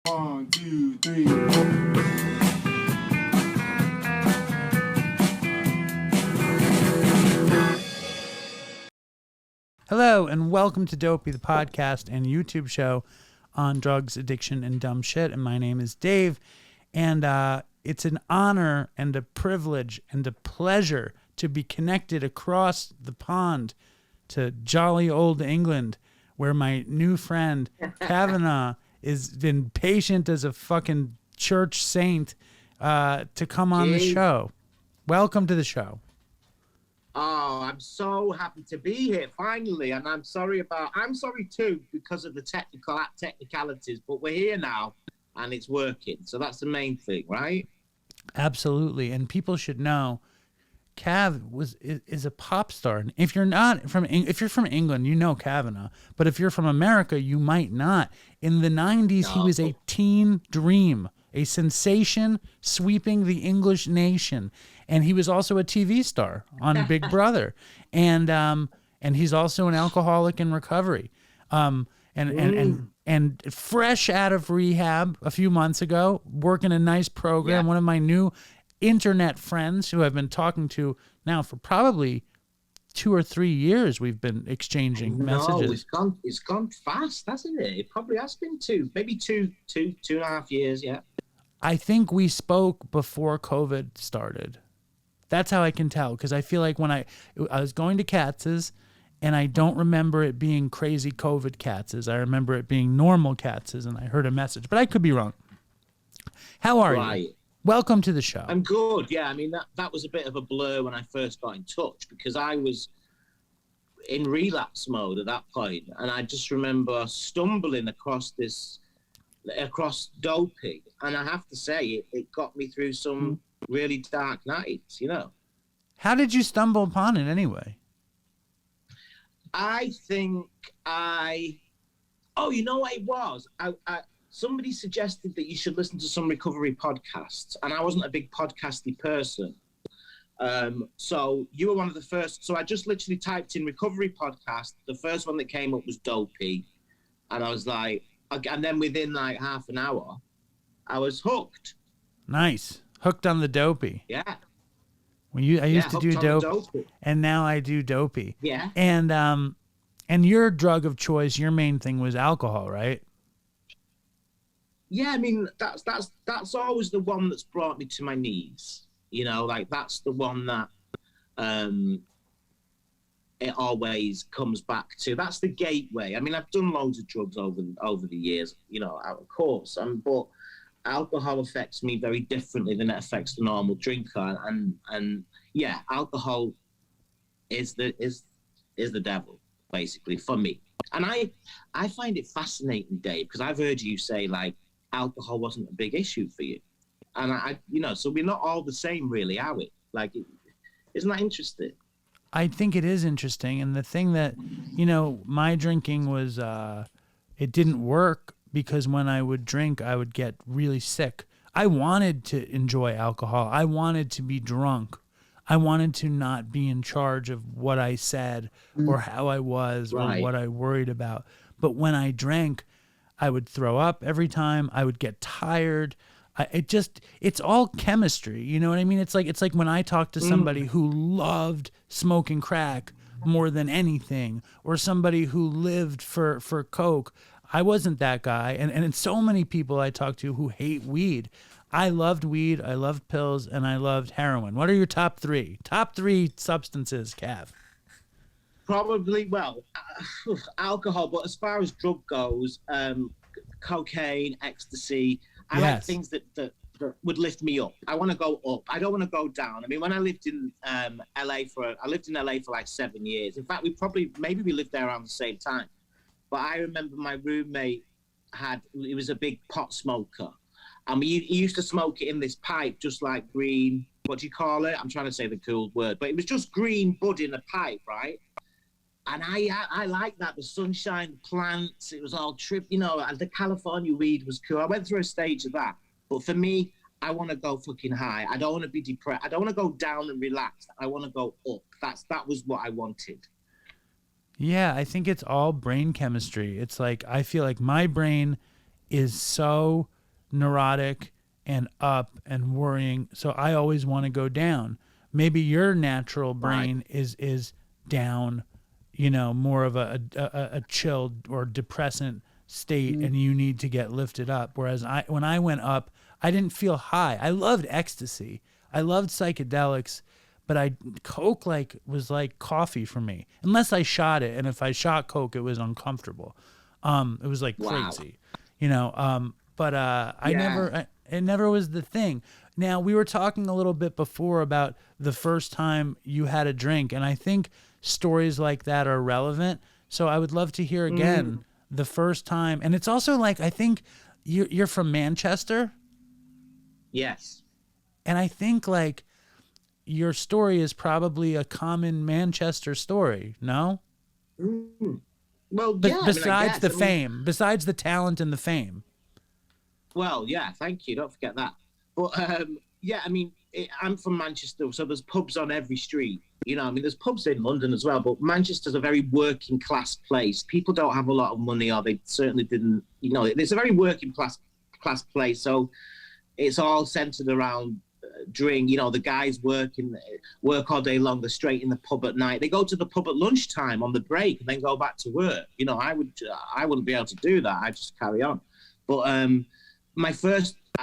One, two, three. Hello, and welcome to Dopey, the podcast and YouTube show on drugs, addiction, and dumb shit. And my name is Dave, and it's an honor and a privilege and a pleasure to be connected across the pond to jolly old England, where my new friend Kavana has been patient as a fucking church saint to come on the show. Welcome to the show. Oh, I'm so happy to be here finally, and I'm sorry too because of the technicalities, but we're here now and it's working. So that's the main thing, right? Absolutely. And people should know Cav is a pop star. And if you're from England, you know Kavana, but if you're from America, you might not. In the 90s, he was a teen dream, a sensation sweeping the English nation. And he was also a TV star on Big Brother. And he's also an alcoholic in recovery. And fresh out of rehab a few months ago, working a nice program. Yeah. One of my new internet friends who I've been talking to now for probably 2 or 3 years, we've been exchanging messages. It's gone fast, hasn't it? It probably has been maybe two and a half years, yeah. I think we spoke before COVID started. That's how I can tell, because I feel like when I was going to Katz's, and I don't remember it being crazy COVID Katz's. I remember it being normal Katz's, and I heard a message, but I could be wrong. How are you? Welcome to the show. I'm good. Yeah, I mean, that was a bit of a blur when I first got in touch because I was in relapse mode at that point, and I just remember stumbling across doping, and I have to say it got me through some really dark nights, you know. How did you stumble upon it anyway? I think you know what it was? Somebody suggested that you should listen to some recovery podcasts, and I wasn't a big podcasty person. So you were one of the first. So I just literally typed in recovery podcast. The first one that came up was Dopey, and I was like, and then within like half an hour, I was hooked. Nice, hooked on the Dopey. Yeah. I used to do dope, and now I do Dopey. Yeah. And your drug of choice, your main thing was alcohol, right? Yeah, I mean that's always the one that's brought me to my knees. You know, like that's the one that it always comes back to. That's the gateway. I mean, I've done loads of drugs over the years, you know, of course, but alcohol affects me very differently than it affects the normal drinker, and yeah, alcohol is the devil basically for me. And I find it fascinating, Dave, because I've heard you say like alcohol wasn't a big issue for you, and I you know, so we're not all the same, really, are we? Like, isn't that interesting? I think it is interesting, and the thing that, you know, my drinking was it didn't work. Because when I would drink, I would get really sick. I wanted to enjoy alcohol. I wanted to be drunk. I wanted to not be in charge of what I said or how I was or what I worried about. But when I drank, I would throw up every time. I would get tired. It's all chemistry. You know what I mean? It's like when I talk to somebody who loved smoking crack more than anything, or somebody who lived for Coke. I wasn't that guy, and so many people I talk to who hate weed. I loved weed, I loved pills, and I loved heroin. What are your top three? Top three substances, Cav? Probably, alcohol, but as far as drug goes, cocaine, ecstasy. I like things that would lift me up. I want to go up. I don't want to go down. I mean, when I lived in LA for like 7 years. In fact, we lived there around the same time. But I remember my roommate he was a big pot smoker. And he used to smoke it in this pipe, just like green, what do you call it? I'm trying to say the cool word, but it was just green bud in a pipe, right? And I like that, the sunshine, the plants, it was all you know, the California weed was cool. I went through a stage of that. But for me, I want to go fucking high. I don't want to be depressed. I don't want to go down and relaxed. I want to go up. That was what I wanted. Yeah, I think it's all brain chemistry. It's like, I feel like my brain is so neurotic and up and worrying. So I always want to go down. Maybe your natural brain is down, you know, more of a chilled or depressant state, and you need to get lifted up. Whereas when I went up, I didn't feel high. I loved ecstasy. I loved psychedelics, but Coke was like coffee for me, unless I shot it. And if I shot Coke, it was uncomfortable. It was like crazy, you know. It never was the thing. Now, we were talking a little bit before about the first time you had a drink, and I think stories like that are relevant. So I would love to hear again the first time. And it's also like, I think you're from Manchester. Yes. And I think like your story is probably a common Manchester story, no? Well, besides fame, besides the talent and the fame. Well, yeah, thank you. Don't forget that. But yeah, I mean, I'm from Manchester, so there's pubs on every street. You know, I mean, there's pubs in London as well, but Manchester's a very working class place. People don't have a lot of money, or they certainly didn't. You know, it's a very working class place. So it's all centered around drink. You know, the guys work all day long. They're straight in the pub at night. They go to the pub at lunchtime on the break and then go back to work. You know, I wouldn't be able to do that. I'd just carry on. But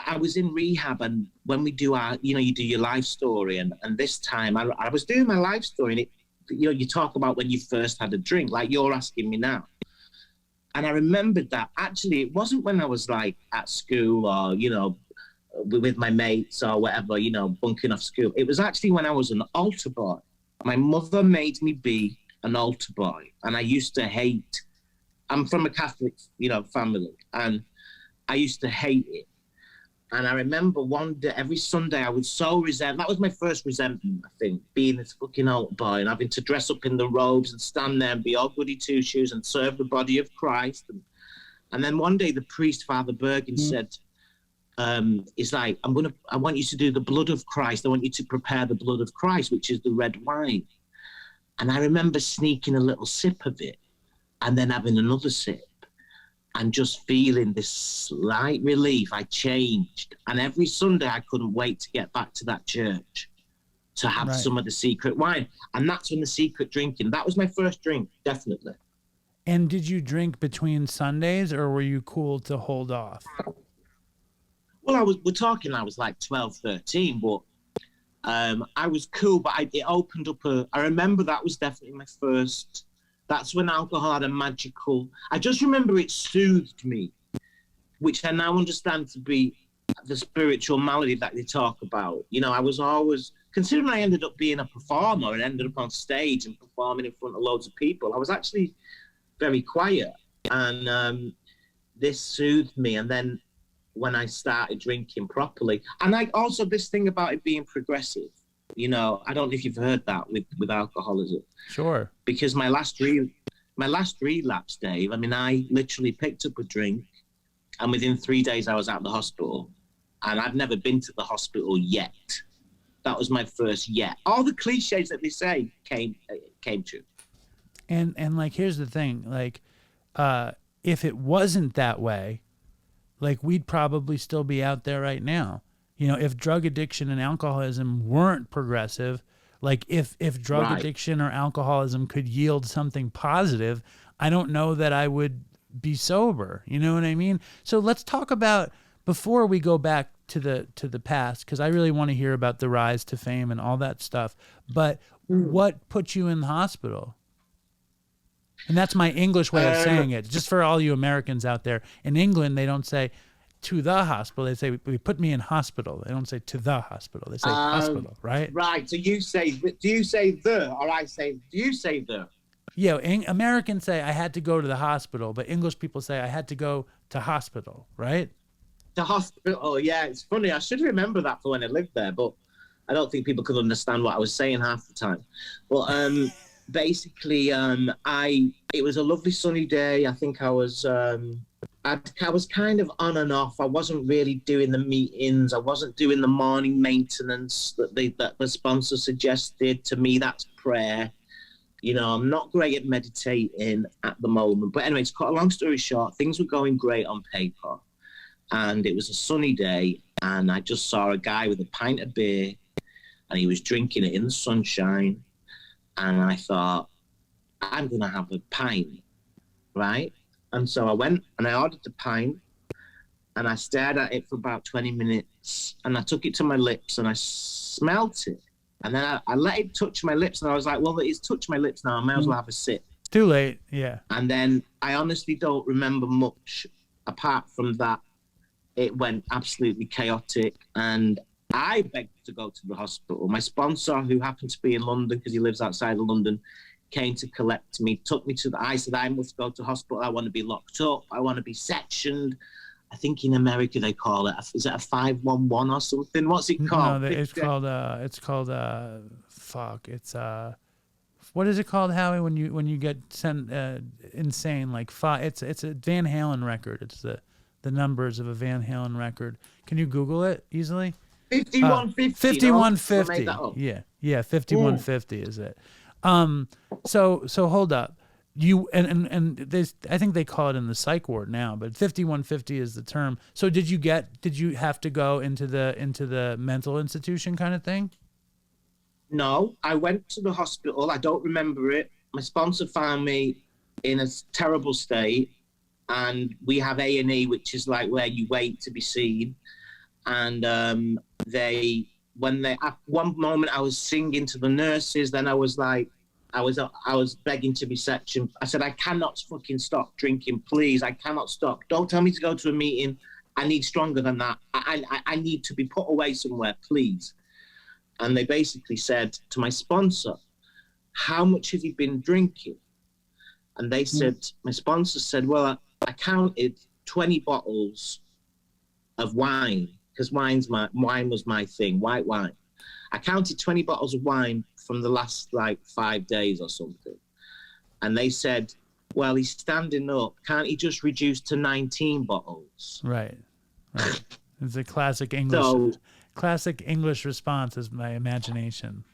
I was in rehab, and when we do you do your life story, and this time I was doing my life story, and you talk about when you first had a drink, like you're asking me now. And I remembered that actually it wasn't when I was like at school or, you know, with my mates or whatever, you know, bunking off school. It was actually when I was an altar boy. My mother made me be an altar boy, and I used to hate. I'm from a Catholic, you know, family, and I used to hate it. And I remember one day, every Sunday, I would so resent. That was my first resentment, I think, being this fucking altar boy and having to dress up in the robes and stand there and be all goody two shoes and serve the body of Christ. And then one day, the priest, Father Bergen, said, "It's like I want you to do the blood of Christ. I want you to prepare the blood of Christ, which is the red wine." And I remember sneaking a little sip of it, and then having another sip. And just feeling this slight relief. I changed. And every Sunday, I couldn't wait to get back to that church to have some of the secret wine. And that's when the secret drinking, that was my first drink, definitely. And did you drink between Sundays, or were you cool to hold off? Well, I was like 12, 13, but I was cool, but it opened up I remember that was definitely my first. That's when alcohol had a magical. I just remember it soothed me, which I now understand to be the spiritual malady that they talk about. You know, I was always, considering I ended up being a performer and ended up on stage and performing in front of loads of people, I was actually very quiet. And this soothed me. And then when I started drinking properly, and I also, this thing about it being progressive, you know, I don't know if you've heard that with alcoholism. Sure. Because my last relapse, Dave, I mean, I literally picked up a drink, and within 3 days I was at the hospital, and I've never been to the hospital yet. That was my first yet. All the cliches that they say came true. And like, here's the thing, like, if it wasn't that way, like, we'd probably still be out there right now. You know, if drug addiction and alcoholism weren't progressive, like if drug addiction or alcoholism could yield something positive, I don't know that I would be sober. You know what I mean? So let's talk about, before we go back to the past, because I really want to hear about the rise to fame and all that stuff. But what put you in the hospital? And that's my English way of saying it. Just for all you Americans out there, in England they don't say to the hospital, they say, "We put me in hospital." They don't say to the hospital, they say hospital, right? Right. So do you say the, or do you say the? Yeah, Americans say I had to go to the hospital, but English people say I had to go to hospital, right? To hospital, yeah. It's funny. I should remember that for when I lived there, but I don't think people could understand what I was saying half the time. But basically, it was a lovely sunny day. I think I was kind of on and off. I wasn't really doing the meetings. I wasn't doing the morning maintenance that the sponsor suggested. To me, that's prayer. You know, I'm not great at meditating at the moment. But anyway, to cut a long story short, things were going great on paper. and it was a sunny day, and I just saw a guy with a pint of beer, and he was drinking it in the sunshine, and I thought, I'm going to have a pint, right? And so I went and I ordered the pint, and I stared at it for about 20 minutes, and I took it to my lips, and I smelt it. And then I let it touch my lips, and I was like, well, it's touched my lips now. I may as well have a sip. Too late, yeah. And then I honestly don't remember much apart from that. It went absolutely chaotic, and I begged to go to the hospital. My sponsor, who happened to be in London because he lives outside of London, came to collect me, took me to I said, I must go to hospital. I want to be locked up. I want to be sectioned. I think in America they call it, is it a 511 or something? What's it called? No, it's called, what is it called, Howie, when you get sent insane? Like it's a Van Halen record. It's the numbers of a Van Halen record. Can you Google it easily? 5150. 5150. Yeah, 5150 is it. So hold up. You and this, I think they call it in the psych ward now, but 5150 is the term. So did you have to go into the mental institution kind of thing? No, I went to the hospital. I don't remember it. My sponsor found me in a terrible state, and we have A&E, which is like where you wait to be seen. And at one moment I was singing to the nurses, then I was like, I was begging to be sectioned. I said, I cannot fucking stop drinking, please. I cannot stop. Don't tell me to go to a meeting. I need stronger than that. I need to be put away somewhere, please. And they basically said to my sponsor, how much have you been drinking? And they said, my sponsor said, well, I counted 20 bottles of wine, because wine was my thing, white wine. I counted 20 bottles of wine from the last 5 days or something. And they said, well, he's standing up. Can't he just reduce to 19 bottles? Right. It's a classic English response, is my imagination.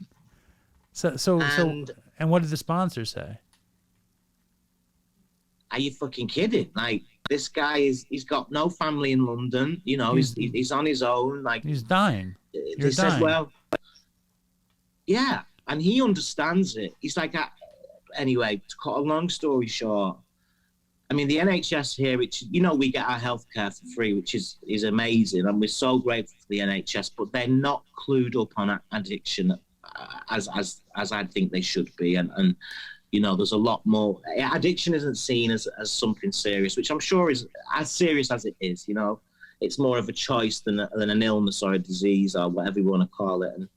And what did the sponsor say? Are you fucking kidding? This guy he's got no family in London. He's on his own. He's dying. They said, well, yeah, and he understands it. He's like, anyway, to cut a long story short, I mean, the NHS here, which, we get our healthcare for free, which is amazing, and we're so grateful for the NHS, but they're not clued up on addiction as I think they should be. And there's a lot more. Addiction isn't seen as something serious, which I'm sure is as serious as it is. It's more of a choice than an illness or a disease or whatever you want to call it. And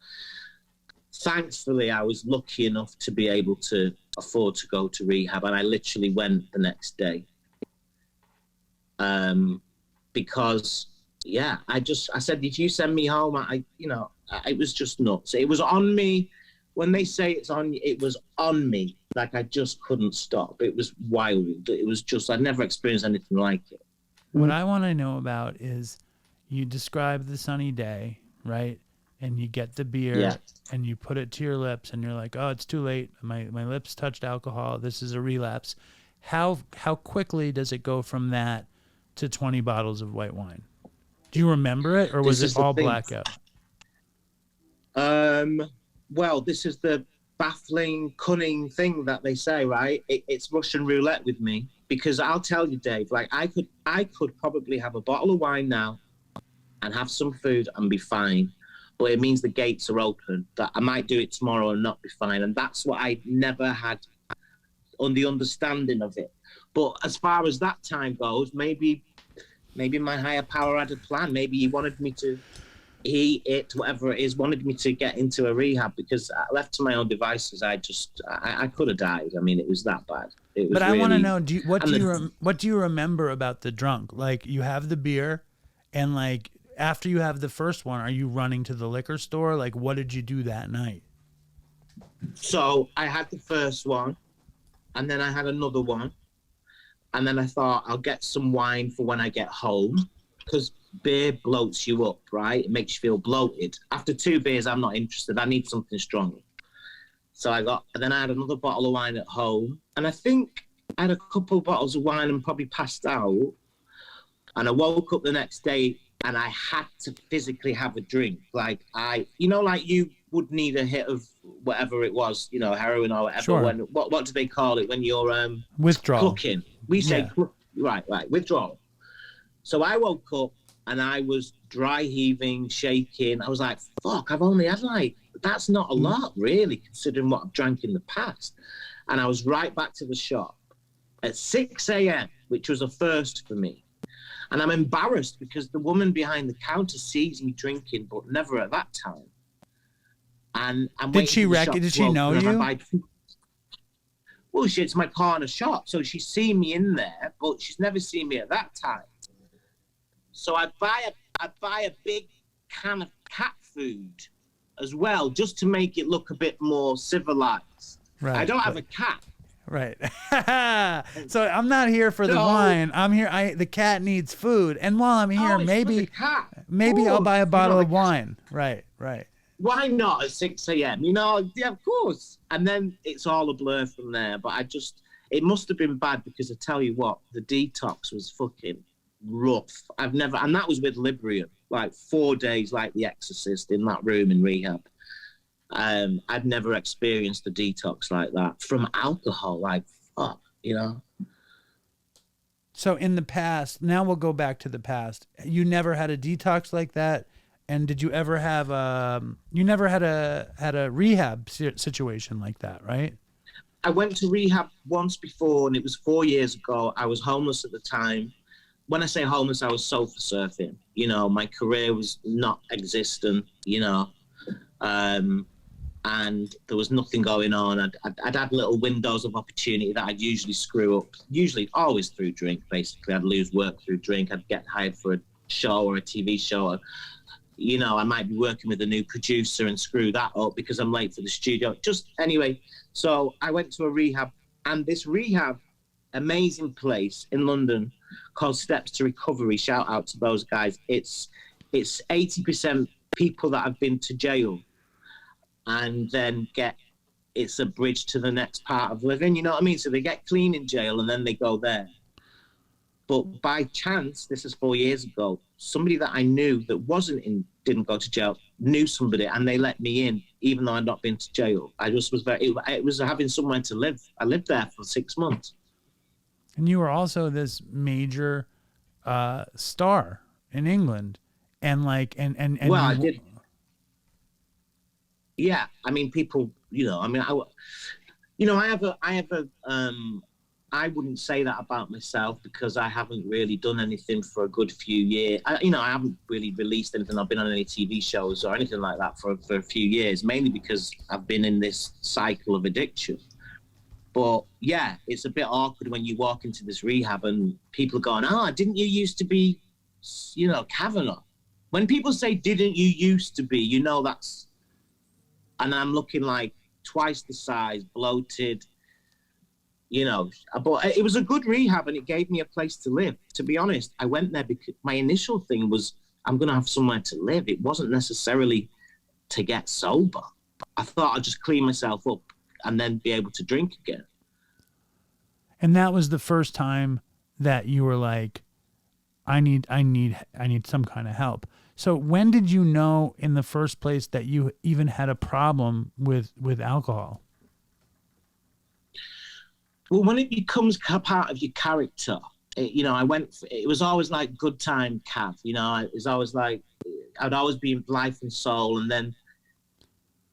thankfully, I was lucky enough to be able to afford to go to rehab, and I literally went the next day. Because, yeah, I said, did you send me home? It was just nuts. It was on me. When they say it was on me. I just couldn't stop. It was wild. It was just, I'd never experienced anything like it. What I want to know about is, you describe the sunny day, right? And you get the beer and you put it to your lips and you're like, oh, it's too late. My lips touched alcohol. This is a relapse. How quickly does it go from that to 20 bottles of white wine? Do you remember it, or was it all blackout? Well, this is the baffling, cunning thing that they say, right? It's Russian roulette with me, because I'll tell you, Dave, I could probably have a bottle of wine now and have some food and be fine. But it means the gates are open, that I might do it tomorrow and not be fine. And that's what I never had on the understanding of it. But as far as that time goes, maybe my higher power had a plan. Maybe he wanted me to, whatever it is, wanted me to get into a rehab, because left to my own devices, I could have died. I mean, it was that bad. But I want to know, what do you remember about the drunk? You have the beer, and after you have the first one, are you running to the liquor store? What did you do that night? So I had the first one, and then I had another one, and then I thought, I'll get some wine for when I get home, because beer bloats you up, right? It makes you feel bloated. After 2 beers, I'm not interested. I need something stronger. So then I had another bottle of wine at home, and I think I had a couple of bottles of wine and probably passed out. And I woke up the next day and I had to physically have a drink. Like like you would need a hit of whatever it was, heroin or whatever. Sure. What do they call it when you're withdrawal? clucking? We say right, withdrawal. So I woke up and I was dry heaving, shaking. I was like, fuck, I've only had that's not a lot really, considering what I've drank in the past. And I was right back to the shop at 6 a.m., which was a first for me. And I'm embarrassed because the woman behind the counter sees me drinking, but never at that time. And did she know you? Well, it's my corner shop, so she's seen me in there, but she's never seen me at that time. So I buy a big can of cat food as well, just to make it look a bit more civilized. Right. I don't have a cat. Right. So I'm not here for the wine. I'm here. The cat needs food, and while I'm here, maybe I'll buy a bottle of wine. Right. Why not at 6 a.m.? Yeah, of course. And then it's all a blur from there. But it must have been bad because I tell you what, the detox was fucking rough. And that was with Librium, like 4 days, like The Exorcist in that room in rehab. I'd never experienced a detox like that from alcohol. Like, fuck, So in the past, now we'll go back to the past. You never had a detox like that, and did you ever have you never had a rehab situation like that, right? I went to rehab once before, and it was 4 years ago. I was homeless at the time. When I say homeless, I was sofa surfing. My career was not existent. And there was nothing going on. I'd had little windows of opportunity that I'd usually screw up, always through drink, basically. I'd lose work through drink. I'd get hired for a show or a TV show. I might be working with a new producer and screw that up because I'm late for the studio. Anyway, so I went to a rehab, and this rehab, amazing place in London called Steps to Recovery. Shout out to those guys. It's 80% people that have been to jail, and then it's a bridge to the next part of living, you know what I mean? So they get clean in jail and then they go there. But by chance, this is 4 years ago, somebody that I knew that didn't go to jail, knew somebody, and they let me in, even though I'd not been to jail. I just was it was having somewhere to live. I lived there for 6 months. And you were also this major star in England. And well, I did. Yeah, I mean, people, I wouldn't say that about myself because I haven't really done anything for a good few years. I haven't really released anything. I've been on any TV shows or anything like that for a few years, mainly because I've been in this cycle of addiction. But yeah, it's a bit awkward when you walk into this rehab and people are going, didn't you used to be, Kavana? When people say, didn't you used to be, that's... And I'm looking like twice the size, bloated, But it was a good rehab and it gave me a place to live. To be honest, I went there because my initial thing was, I'm going to have somewhere to live. It wasn't necessarily to get sober. I thought I'd just clean myself up and then be able to drink again. And that was the first time that you were like, I need some kind of help. So when did you know in the first place that you even had a problem with alcohol? Well, when it becomes part of your character, it was always like good time Cav, it was always like, I'd always be in life and soul, and then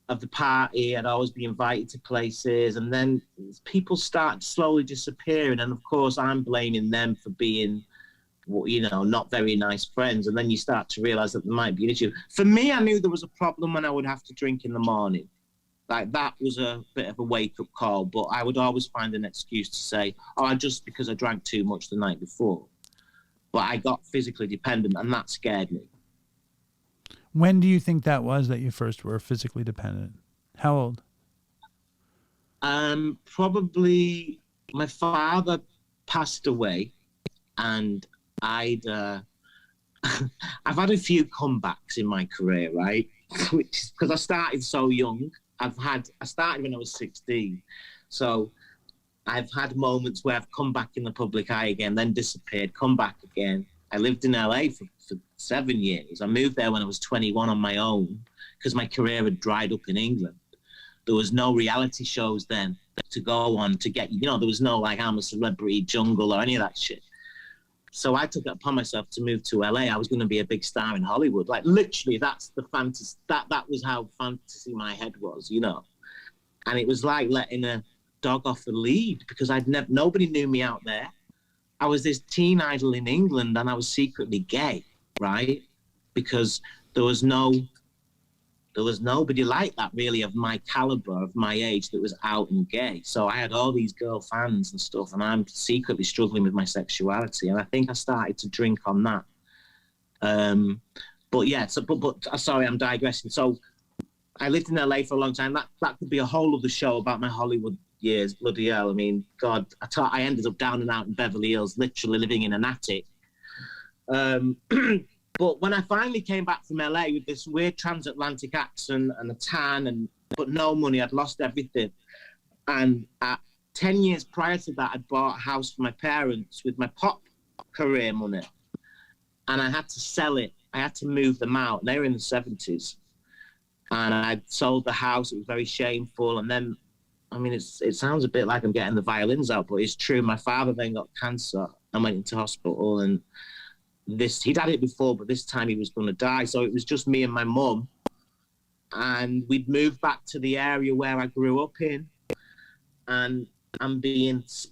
of the party, I'd always be invited to places, and then people start slowly disappearing, and of course I'm blaming them for being, not very nice friends, and then you start to realize that there might be an issue. For me, I knew there was a problem when I would have to drink in the morning. Like, that was a bit of a wake-up call, but I would always find an excuse to say, just because I drank too much the night before. But I got physically dependent, and that scared me. When do you think that was that you first were physically dependent? How old? Probably my father passed away, and I've had a few comebacks in my career, right? Which, because I started so young. I started when I was 16. So I've had moments where I've come back in the public eye again, then disappeared, come back again. I lived in LA for 7 years. I moved there when I was 21 on my own because my career had dried up in England. There was no reality shows then to go on to get, there was no like I'm a Celebrity Jungle or any of that shit. So I took it upon myself to move to LA. I was going to be a big star in Hollywood. Like literally, that's the fantasy. That was how fantasy my head was, And it was like letting a dog off a lead because nobody knew me out there. I was this teen idol in England, and I was secretly gay, right? Because there was nobody like that really of my caliber, of my age, that was out and gay. So I had all these girl fans and stuff, and I'm secretly struggling with my sexuality. And I think I started to drink on that. But yeah, sorry, I'm digressing. So I lived in LA for a long time. That could be a whole other show about my Hollywood years. Bloody hell. I mean, God, I ended up down and out in Beverly Hills, literally living in an attic. But when I finally came back from LA with this weird transatlantic accent and a tan, but no money, I'd lost everything. And 10 years prior to that, I'd bought a house for my parents with my pop career money. And I had to sell it. I had to move them out. They were in the 70s. And I'd sold the house. It was very shameful. And then, I mean, it sounds a bit like I'm getting the violins out, but it's true. My father then got cancer and went into hospital. And he'd had it before, but this time he was going to die. So it was just me and my mum. And we'd moved back to the area where I grew up in. And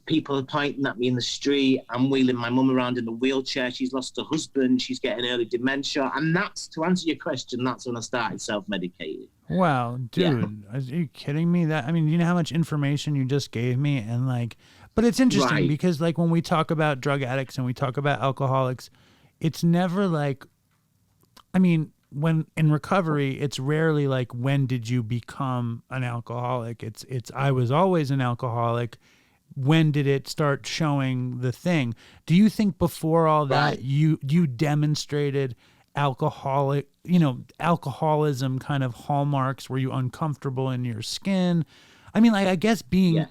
people are pointing at me in the street. I'm wheeling my mum around in a wheelchair. She's lost her husband. She's getting early dementia. And that's, to answer your question, that's when I started self-medicating. Wow, dude, Are you kidding me? I mean, you know how much information you just gave me? And but it's interesting because when we talk about drug addicts and we talk about alcoholics, it's never when in recovery, it's rarely when did you become an alcoholic? It's I was always an alcoholic. When did it start showing the thing? Do you think before all that you demonstrated alcoholism kind of hallmarks? Were you uncomfortable in your skin? I mean, I guess being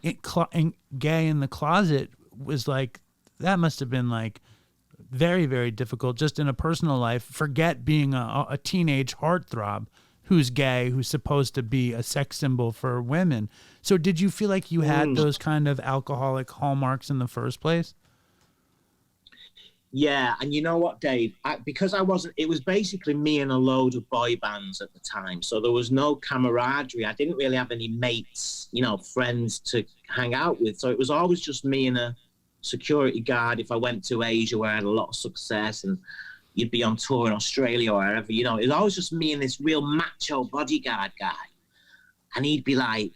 gay in the closet was that must have been very, very difficult just in a personal life. Forget being a teenage heartthrob who's gay, who's supposed to be a sex symbol for women. So did you feel like you had those kind of alcoholic hallmarks in the first place? Yeah, and you know what, Dave? It was basically me and a load of boy bands at the time. So there was no camaraderie. I didn't really have any mates, friends to hang out with. So it was always just me and a security guard if I went to Asia where I had a lot of success, and you'd be on tour in Australia or wherever, it was always just me and this real macho bodyguard guy. And he'd be like,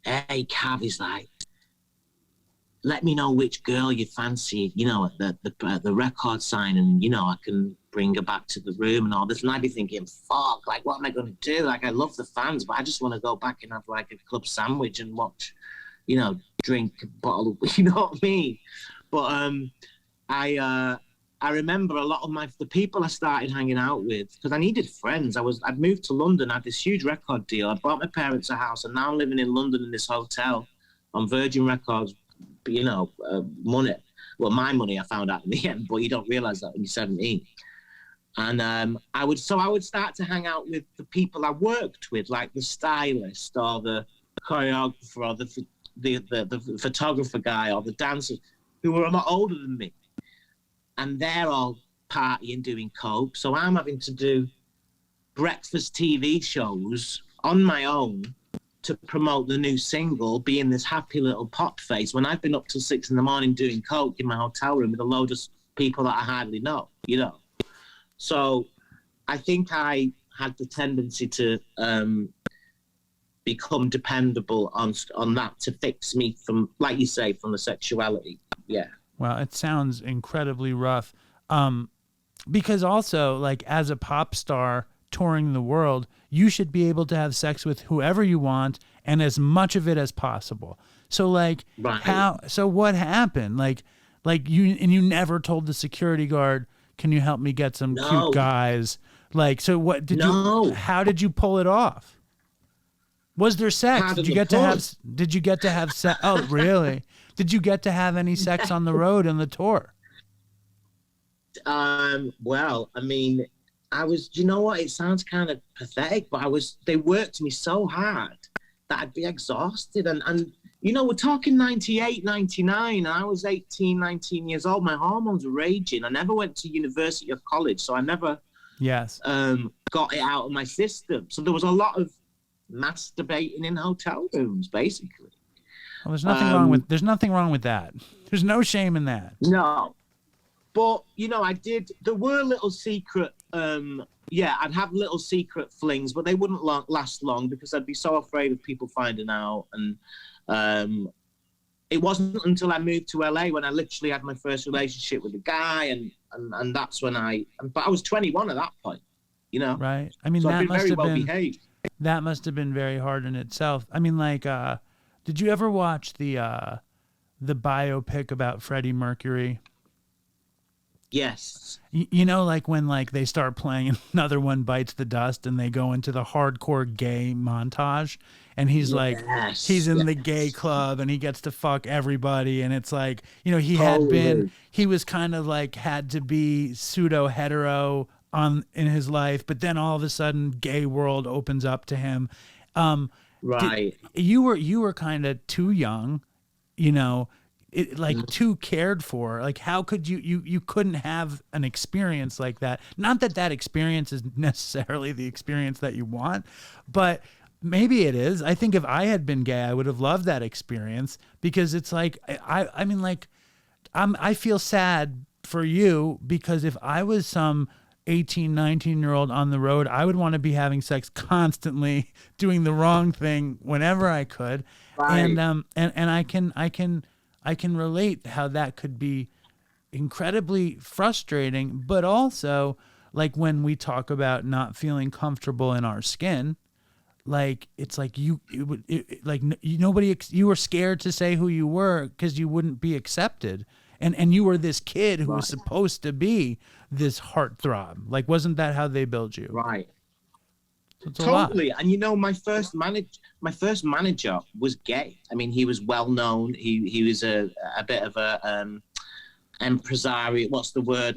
hey, Cav, he's like, let me know which girl you fancy, at the record sign, and, I can bring her back to the room and all this. And I'd be thinking, fuck, what am I going to do? I love the fans, but I just want to go back and have a club sandwich and watch, drink a bottle of, you know what I mean? But I remember a lot of the people I started hanging out with, because I needed friends. I'd moved to London, I had this huge record deal. I bought my parents a house, and now I'm living in London in this hotel on Virgin Records, money. Well, my money I found out in the end, but you don't realize that when you're 17. And I would start to hang out with the people I worked with, like the stylist or the choreographer or the photographer guy or the dancers who were a lot older than me. And they're all partying, doing coke. So I'm having to do breakfast TV shows on my own to promote the new single, being this happy little pop face when I've been up till 6 a.m. doing coke in my hotel room with a load of people that I hardly know, So I think I had the tendency to become dependable on that to fix me from, like you say, from the sexuality. Yeah. Well, it sounds incredibly rough. Because also, as a pop star touring the world, you should be able to have sex with whoever you want and as much of it as possible. So so what happened? You never told the security guard, can you help me get some cute guys? So what did how did you pull it off? Was there sex? Did you get to have sex? Oh, really? Did you get to have any sex on the road on the tour? Well, I mean, you know what? It sounds kind of pathetic, but they worked me so hard that I'd be exhausted. And we're talking 98, 99. And I was 18, 19 years old. My hormones were raging. I never went to university or college, so I never got it out of my system. So there was a lot of masturbating in hotel rooms, basically. Well, there's nothing wrong with that. There's no shame in that. No. But, there were little secret, I'd have little secret flings, but they wouldn't last long because I'd be so afraid of people finding out. And it wasn't until I moved to LA when I literally had my first relationship with a guy. And that's when but I was 21 at that point, Right. I mean, so that I've been must very have well been, behaved. that must have been very hard in itself. I mean, like, did you ever watch the biopic about Freddie Mercury? Yes. Like when they start playing Another One Bites the Dust and they go into the hardcore gay montage and he's he's in the gay club and he gets to fuck everybody. And it's like, he was kind of had to be pseudo hetero in his life, but then all of a sudden gay world opens up to him. Right. You were kind of too young, too cared for. How could you couldn't have an experience like that? Not that experience is necessarily the experience that you want, but maybe it is. I think if I had been gay, I would have loved that experience because it's I feel sad for you because if I was some 18, 19-year-old on the road, I would want to be having sex constantly, doing the wrong thing whenever I could. Right. And I can relate how that could be incredibly frustrating, but also when we talk about not feeling comfortable in our skin, it's you were scared to say who you were because you wouldn't be accepted. And you were this kid who was supposed to be this heartthrob. Wasn't that how they built you? Right. Totally. And my first manager was gay. I mean, he was well known. He was a bit of a impresario. What's the word?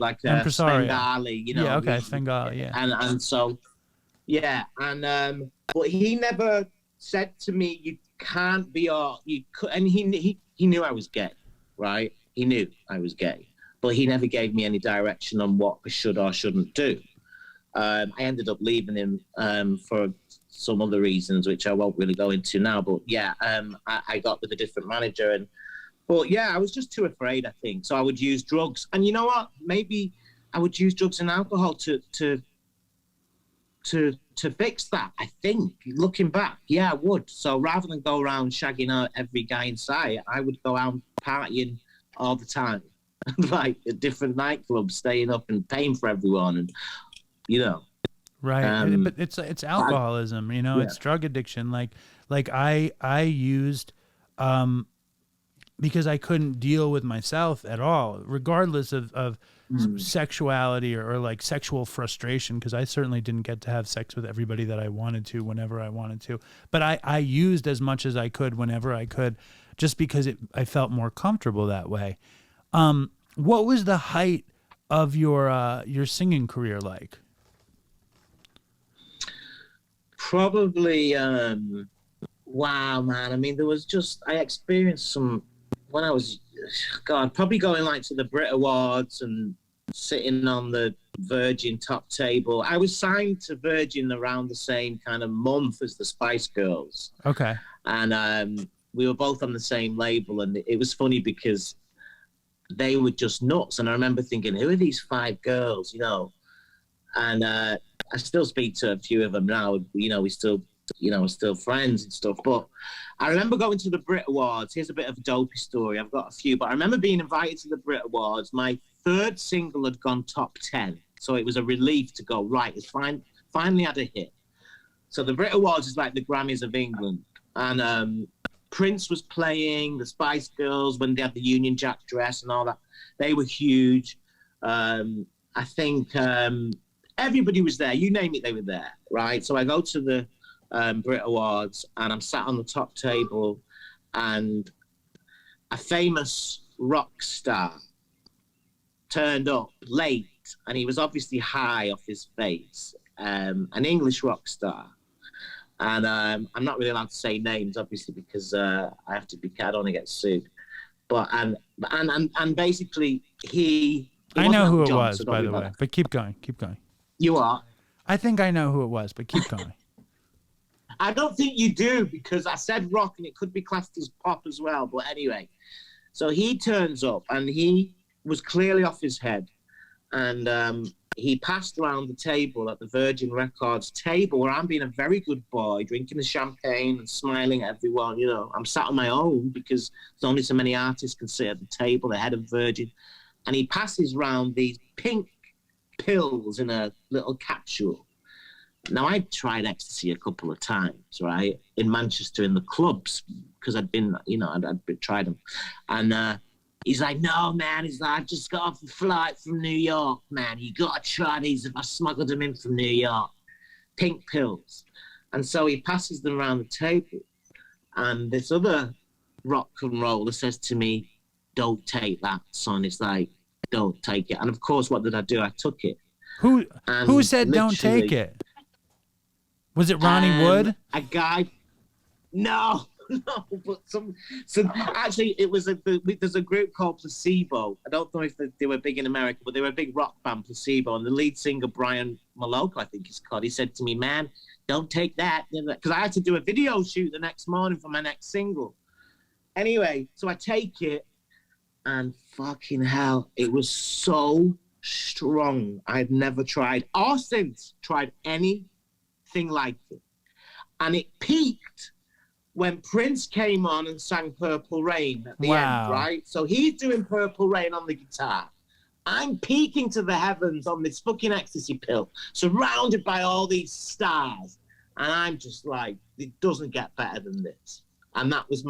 Svengali, Yeah, okay, Svengali, yeah. And so but he never said to me, you can't be and he knew I was gay, right? He knew I was gay, but he never gave me any direction on what I should or shouldn't do. I ended up leaving him for some other reasons, which I won't really go into now. But I got with a different manager, I was just too afraid, I think. So I would use drugs, and you know what? Maybe I would use drugs and alcohol to fix that. I think, looking back, I would. So rather than go around shagging out every guy in sight, I would go out partying all the time, at different nightclubs, staying up and paying for everyone, and right. But it's alcoholism, it's drug addiction. I used because I couldn't deal with myself at all, regardless of sexuality or sexual frustration, because I certainly didn't get to have sex with everybody that I wanted to whenever I wanted to. But I used as much as I could whenever I could, just because I felt more comfortable that way. What was the height of your singing career like? Probably, wow, man. I mean, I experienced some, when I was, probably going to the Brit Awards and sitting on the Virgin top table. I was signed to Virgin around the same kind of month as the Spice Girls. Okay. And we were both on the same label, and it was funny because they were just nuts. And I remember thinking, who are these 5 girls, And I still speak to a few of them now. We still, we're still friends and stuff. But I remember going to the Brit Awards. Here's a bit of a dopey story. I've got a few, but I remember being invited to the Brit Awards. My 3rd single had gone top 10. So it was a relief to go, right, it's finally had a hit. So the Brit Awards is like the Grammys of England. And Prince was playing, the Spice Girls, when they had the Union Jack dress and all that. They were huge. I think everybody was there. You name it, they were there, right? So I go to the Brit Awards, and I'm sat on the top table, and a famous rock star turned up late, and he was obviously high off his face. An English rock star. And I'm not really allowed to say names, obviously, because I have to be. I don't want to get sued. But and basically he I know who it was, by the way. But keep going. Keep going. You are. I think I know who it was, but keep going. I don't think you do, because I said rock and it could be classed as pop as well. But anyway, so he turns up and he was clearly off his head, and he passed around the table at the Virgin Records table where I'm being a very good boy, drinking the champagne and smiling at everyone. You know, I'm sat on my own because there's only so many artists can sit at the table, the head of Virgin. And he passes round these pink pills in a little capsule. Now, I'd tried ecstasy a couple of times, right, in Manchester in the clubs, because I'd been, you know, I'd tried them. And he's like, no, man. He's like, I just got off a flight from New York, man. You got to try these. If I smuggled them in from New York, pink pills. And so he passes them around the table. And this other rock and roller says to me, don't take that, son. It's like, don't take it. And of course, what did I do? I took it. Who said don't take it? Was it Ronnie Wood? A guy. No, but some actually it was there's a group called Placebo. I don't know if they were big in America, but they were a big rock band, Placebo, and the lead singer Brian Maloko, I think he's called. He said to me, man, don't take that, because I had to do a video shoot the next morning for my next single. Anyway, so I take it, and fucking hell, it was so strong. I've never tried or since tried anything like it. And it peaked when Prince came on and sang Purple Rain at the end, right? So he's doing Purple Rain on the guitar. I'm peaking to the heavens on this fucking ecstasy pill, surrounded by all these stars. And I'm just like, it doesn't get better than this. And that was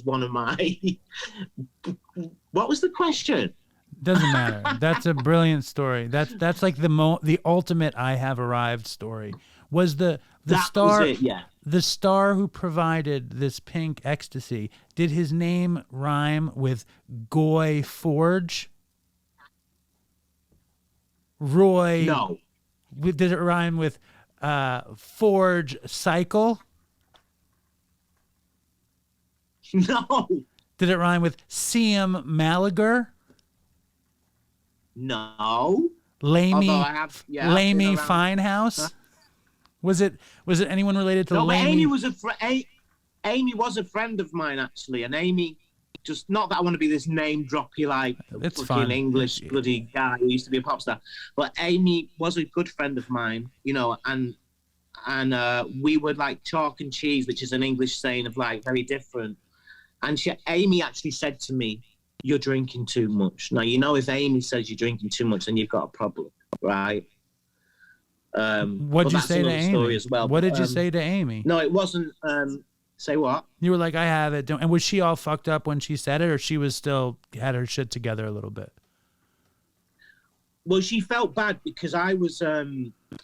one of my, what was the question? Doesn't matter. That's a brilliant story. That's like the ultimate I have arrived story. Was the star was it, yeah. The star who provided this pink ecstasy, did his name rhyme with Goy Forge? Roy? No. Did it rhyme with Forge Cycle? No. Did it rhyme with Siam Malager? No. Lamey Finehouse? Huh? Was it anyone related to no, Lamey? But Amy was a friend of mine, actually, and Amy, just not that I want to be this name droppy like it's fucking fun. English bloody guy who used to be a pop star, but Amy was a good friend of mine, you know, and we were like chalk and cheese, which is an English saying of like very different. And Amy actually said to me, you're drinking too much. Now, you know, if Amy says you're drinking too much, then you've got a problem, right? What'd you say to Amy? As well. What did you say to Amy? No, it wasn't. Say what? You were like, I have it. And was she all fucked up when she said it, or she was still had her shit together a little bit? Well, she felt bad because I was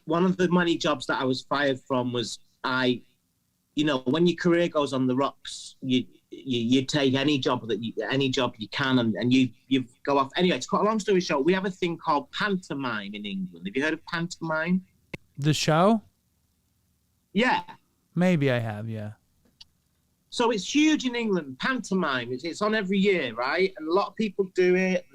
one of the money jobs that I was fired from was you know, when your career goes on the rocks, you take any job you can, and you go off. Anyway, it's quite a long story short. We have a thing called pantomime in England. Have you heard of pantomime? The show? Yeah. Maybe I have, yeah. So it's huge in England, pantomime. It's on every year, right? And a lot of people do it.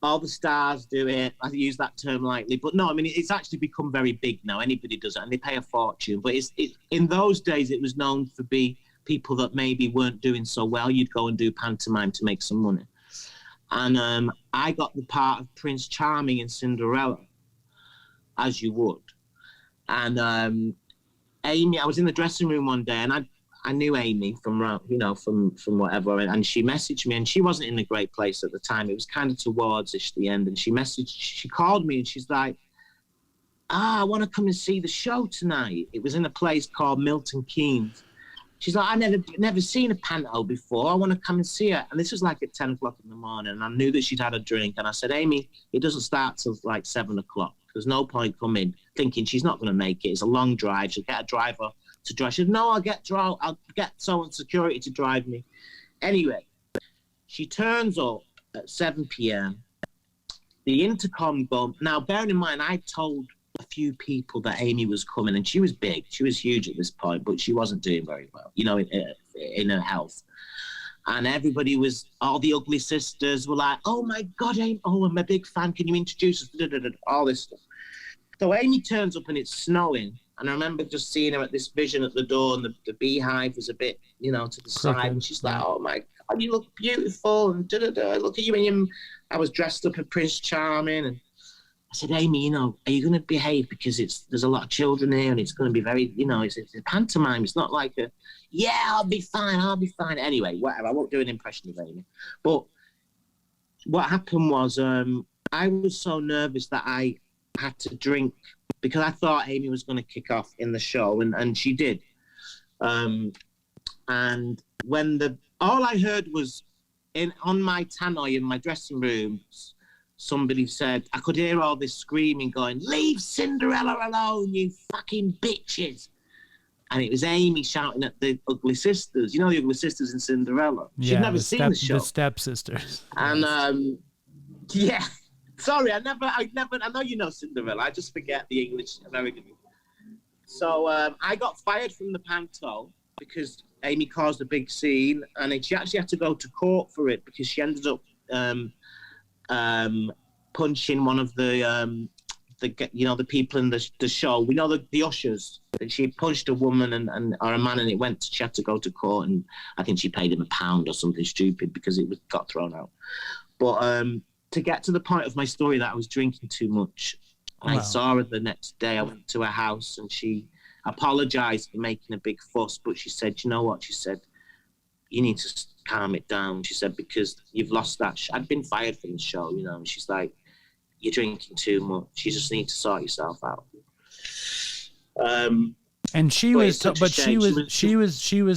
All the stars do it. I use that term lightly. But no, I mean, it's actually become very big now. Anybody does it, and they pay a fortune. But in those days, it was known for people that maybe weren't doing so well. You'd go and do pantomime to make some money. And I got the part of Prince Charming in Cinderella, as you would. And Amy, I was in the dressing room one day, and I knew Amy from whatever, and she messaged me, and she wasn't in a great place at the time. It was kind of towards-ish the end, and she called me, and she's like, I want to come and see the show tonight. It was in a place called Milton Keynes. She's like, I've never seen a panto before. I want to come and see it. And this was like at 10 o'clock in the morning, and I knew that she'd had a drink, and I said, Amy, it doesn't start till like 7 o'clock. There's no point coming thinking she's not going to make it. It's a long drive. She'll get a driver to drive. She said, no, I'll get someone security to drive me. Anyway, she turns up at 7 p.m. the intercom going. Now, bearing in mind, I told a few people that Amy was coming, and she was big. She was huge at this point, but she wasn't doing very well, you know, in her health. And everybody was, all the ugly sisters were like, oh my God, Amy, oh, I'm a big fan. Can you introduce us? All this stuff. So Amy turns up and it's snowing. And I remember just seeing her at this vision at the door, and the beehive was a bit, you know, to the side. And she's like, oh my God, you look beautiful. And look at you. And I was dressed up as Prince Charming. And I said, Amy, you know, are you going to behave? Because there's a lot of children here and it's going to be very, you know, it's a pantomime. It's not like I'll be fine. Anyway, whatever. I won't do an impression of Amy. But what happened was I was so nervous that I had to drink because I thought Amy was going to kick off in the show, and she did. And when all I heard was on my tannoy in my dressing room, somebody said, I could hear all this screaming going, leave Cinderella alone, you fucking bitches. And it was Amy shouting at the ugly sisters. You know the ugly sisters in Cinderella? She'd never seen the show. The stepsisters. And yeah. Sorry, I know you know Cinderella. I just forget the English American. So I got fired from the panto because Amy caused a big scene, and she actually had to go to court for it because she ended up punching one of the people in the show. We know the ushers. She punched a woman or a man, and she had to go to court, and I think she paid him £1 or something stupid because it got thrown out. But to get to the point of my story that I was drinking too much, I saw her the next day. I went to her house and she apologized for making a big fuss, but she said, you know what? She said, you need to calm it down. She said, because you've lost that. I'd been fired from the show, you know, and she's like, you're drinking too much. You just need to sort yourself out. And she was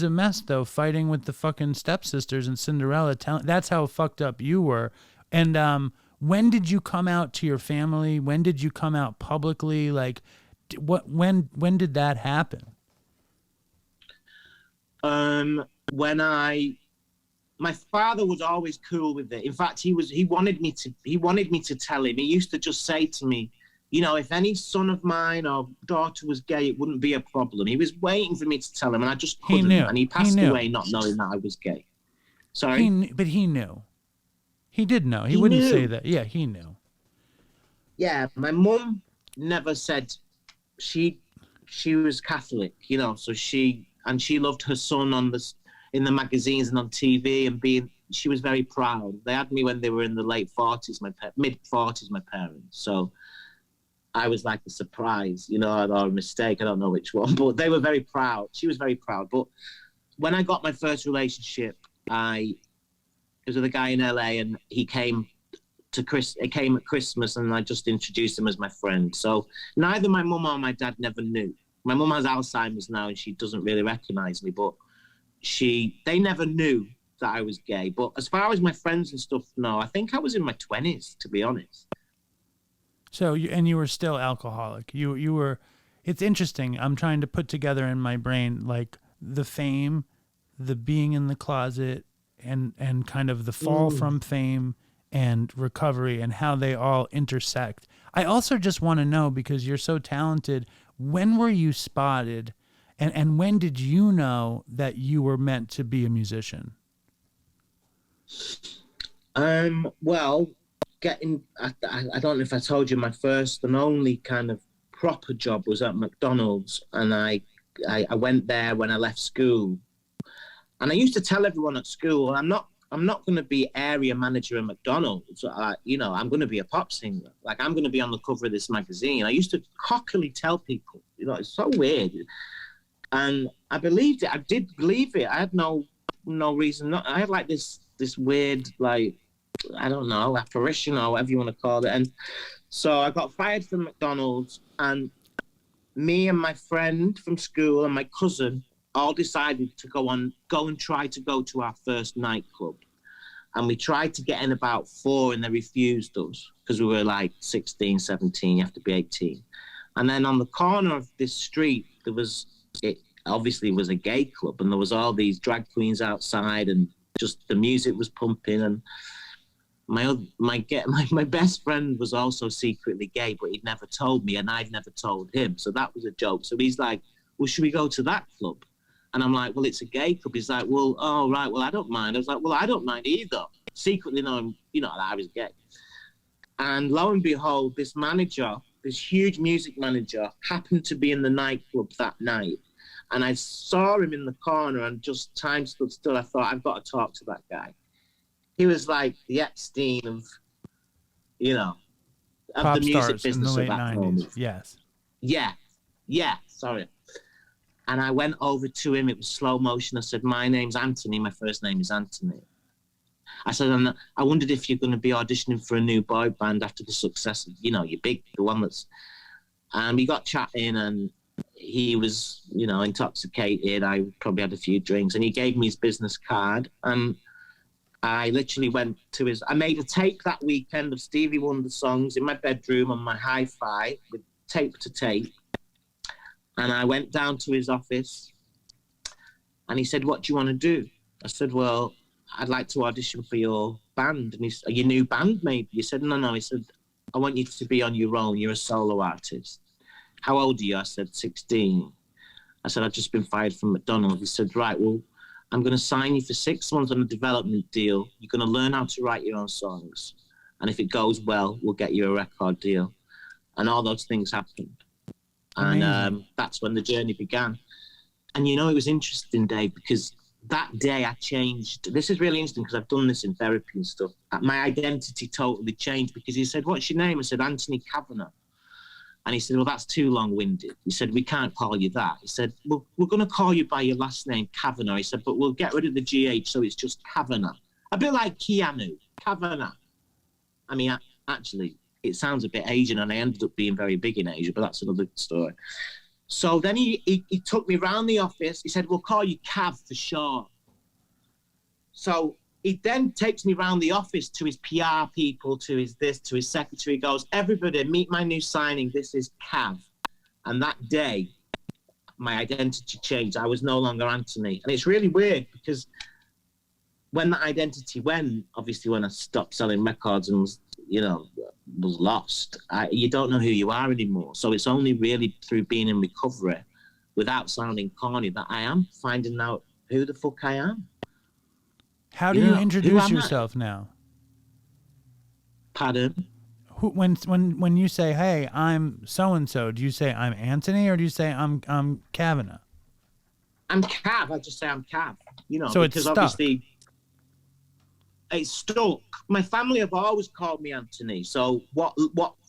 a mess though, fighting with the fucking stepsisters and Cinderella. That's how fucked up you were. And when did you come out to your family? When did you come out publicly? Like, when did that happen? My father was always cool with it. In fact, he wanted me to tell him. He used to just say to me, you know, if any son of mine or daughter was gay, it wouldn't be a problem. He was waiting for me to tell him, and I just couldn't. He knew. And he passed away not knowing that I was gay. Sorry? But he knew. He did know. He wouldn't say that. Yeah, he knew. Yeah, my mum never said she was Catholic, you know, so she loved her son in the magazines and on TV, and she was very proud. They had me when they were in the late 40s, mid-40s, my parents. So I was like a surprise, you know, or a mistake. I don't know which one, but they were very proud. She was very proud. But when I got my first relationship, it was with a guy in LA, and he came at Christmas, and I just introduced him as my friend. So neither my mum or my dad never knew. My mum has Alzheimer's now, and she doesn't really recognize me, but they never knew that I was gay. But as far as my friends and stuff know, I think I was in my 20s, to be honest. So you were still alcoholic. You were. It's interesting. I'm trying to put together in my brain like the fame, the being in the closet, and kind of the fall from fame and recovery and how they all intersect. I also just want to know, because you're so talented, when were you spotted and when did you know that you were meant to be a musician? Well, I don't know if I told you, my first and only kind of proper job was at McDonald's, and I went there when I left school. And I used to tell everyone at school, I'm not going to be area manager at McDonald's. You know, I'm going to be a pop singer. Like, I'm going to be on the cover of this magazine. I used to cockily tell people, you know, it's so weird. And I believed it. I did believe it. I had no reason not. I had like this weird, like, I don't know, apparition or whatever you want to call it. And so I got fired from McDonald's, and me and my friend from school and my cousin all decided to go and try to go to our first nightclub. And we tried to get in about 4, and they refused us because we were like 16, 17, you have to be 18. And then on the corner of this street, it obviously was a gay club, and there was all these drag queens outside, and just the music was pumping. And my best friend was also secretly gay, but he'd never told me, and I'd never told him. So that was a joke. So he's like, "Well, should we go to that club?" And I'm like, "Well, it's a gay club." He's like, "Well, oh right, well I don't mind." I was like, "Well, I don't mind either." Secretly knowing, that I was gay. And lo and behold, this huge music manager, happened to be in the nightclub that night. And I saw him in the corner, and just time stood still. I thought, I've got to talk to that guy. He was like the Epstein of Pop the music stars in the business late of that 90s. moment. Yes. Yeah, sorry. And I went over to him. It was slow motion. I said, "My name's Anthony. My first name is Anthony." I said, "I wondered if you're going to be auditioning for a new boy band after the success of, the one that's..." And we got chatting, and he was, intoxicated. I probably had a few drinks, and he gave me his business card. And I literally went to I made a tape that weekend of Stevie Wonder songs in my bedroom on my hi-fi with tape to tape. And I went down to his office, and he said, "What do you want to do?" I said, "Well, I'd like to audition for your band." And he said, "Your new band, maybe?" He said, No. He said, "I want you to be on your own. You're a solo artist." "How old are you?" I said, 16. I said, "I've just been fired from McDonald's." He said, "Right, well, I'm going to sign you for 6 months on a development deal. You're going to learn how to write your own songs. And if it goes well, we'll get you a record deal." And all those things happened. And that's when the journey began. And it was interesting, Dave, because that day I changed. This is really interesting because I've done this in therapy and stuff. My identity totally changed, because he said, "What's your name?" I said, "Anthony Kavana." And he said, "Well, that's too long-winded." He said, "We can't call you that." He said, "Well, we're going to call you by your last name, Kavana." He said, "But we'll get rid of the GH, so it's just Kavana." A bit like Keanu, Kavana. I mean, actually, it sounds a bit Asian, and I ended up being very big in Asia, but that's another story. So then he took me around the office. He said, "We'll call you Cav for short." So he then takes me around the office to his PR people, to his secretary. He goes, "Everybody, meet my new signing. This is Cav." And that day, my identity changed. I was no longer Anthony. And it's really weird, because when that identity went, obviously when I stopped selling records and was lost, you don't know who you are anymore. So it's only really through being in recovery, without sounding corny, that I am finding out who the fuck I am. How do you introduce yourself now? Pardon? When you say, "Hey, I'm so and so," do you say I'm Anthony, or do you say I'm Kavana? I'm Cav. I just say I'm Cav. So because it's stuck. Obviously it's stuck. My family have always called me Anthony. So what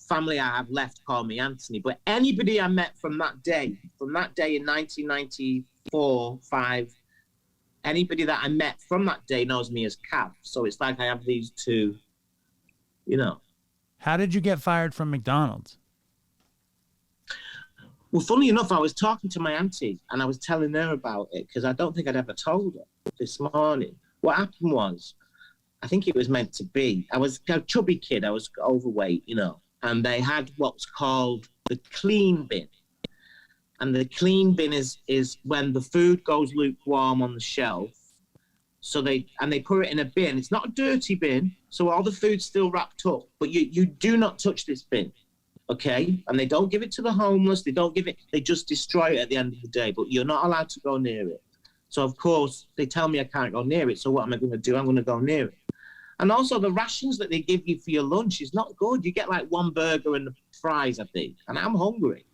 family I have left call me Anthony. But anybody I met from that day in 1994, 5. Anybody that I met from that day knows me as Cav. So it's like I have these two, How did you get fired from McDonald's? Well, funny enough, I was talking to my auntie, and I was telling her about it, because I don't think I'd ever told her this morning. What happened was, I think it was meant to be. I was a chubby kid. I was overweight, and they had what's called the clean bin. And the clean bin is when the food goes lukewarm on the shelf. So they put it in a bin. It's not a dirty bin, so all the food's still wrapped up. But you do not touch this bin, okay? And they don't give it to the homeless. They just destroy it at the end of the day. But you're not allowed to go near it. So of course they tell me I can't go near it. So what am I going to do? I'm going to go near it. And also the rations that they give you for your lunch is not good. You get like one burger and the fries, I think. And I'm hungry.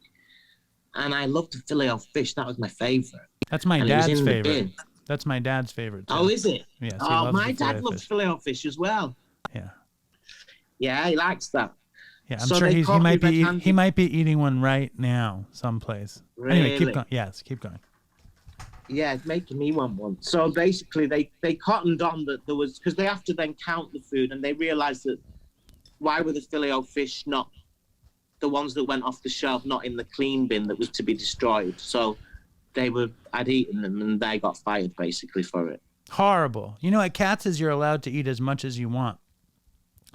And I love the filet-o-fish. That was my favorite. That's my dad's favorite. That's my dad's favorite too. Oh, is it? Yes. Oh, my dad loves filet-o-fish as well. Yeah. Yeah, he likes that. Yeah, I'm sure he might be eating one right now someplace. Really? Anyway, keep going. Yes, keep going. Yeah, it's making me want one. So basically, they cottoned on that there was, because they have to then count the food, and they realised that why were the filet-o-fish not the ones that went off the shelf, not in the clean bin that was to be destroyed? So I'd eaten them, and they got fired basically for it. Horrible. At Katz's, you're allowed to eat as much as you want.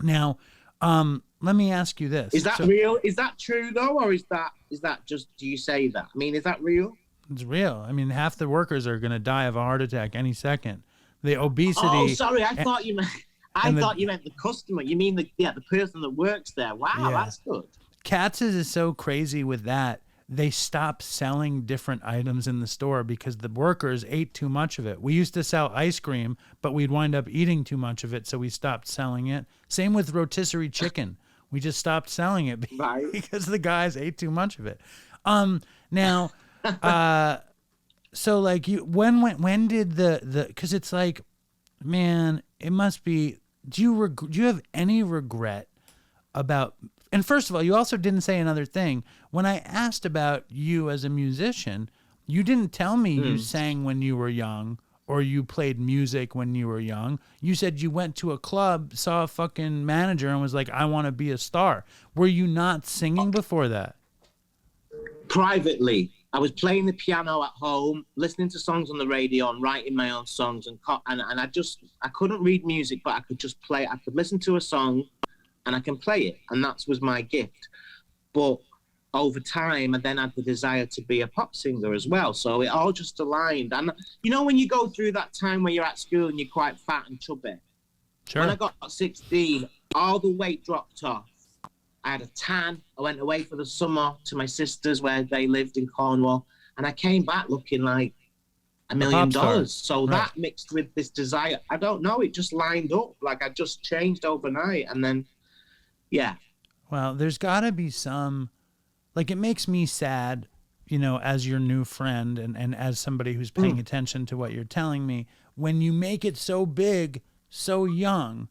Now, let me ask you this. Is that real? Is that true though? Or is that just, do you say that? I mean, is that real? It's real. I mean, half the workers are going to die of a heart attack any second. The obesity. Oh, sorry. I I thought you meant the customer. You mean the person that works there. Wow, that's good. Katz's is so crazy with that. They stopped selling different items in the store because the workers ate too much of it. We used to sell ice cream, but we'd wind up eating too much of it, so we stopped selling it. Same with rotisserie chicken. We just stopped selling it because the guys ate too much of it. Now, so like when did the because it's like, man, it must be. Do you have any regret about? And first of all, you also didn't say another thing. When I asked about you as a musician, you didn't tell me you sang when you were young or you played music when you were young. You said you went to a club, saw a fucking manager, and was like, I want to be a star. Were you not singing before that? Privately. I was playing the piano at home, listening to songs on the radio and writing my own songs. And I couldn't read music, but I could just play. I could listen to a song and I can play it. And that was my gift. But over time, I then had the desire to be a pop singer as well. So it all just aligned. And you know, when you go through that time where you're at school and you're quite fat and chubby, sure. When I got 16, all the weight dropped off. I had a tan. I went away for the summer to my sisters where they lived in Cornwall. And I came back looking like $1 million. So that mixed with this desire, I don't know, it just lined up. Like I just changed overnight. And then, yeah. Well, there's got to be some, like, it makes me sad, you know, as your new friend and as somebody who's paying attention to what you're telling me, when you make it so big, so young,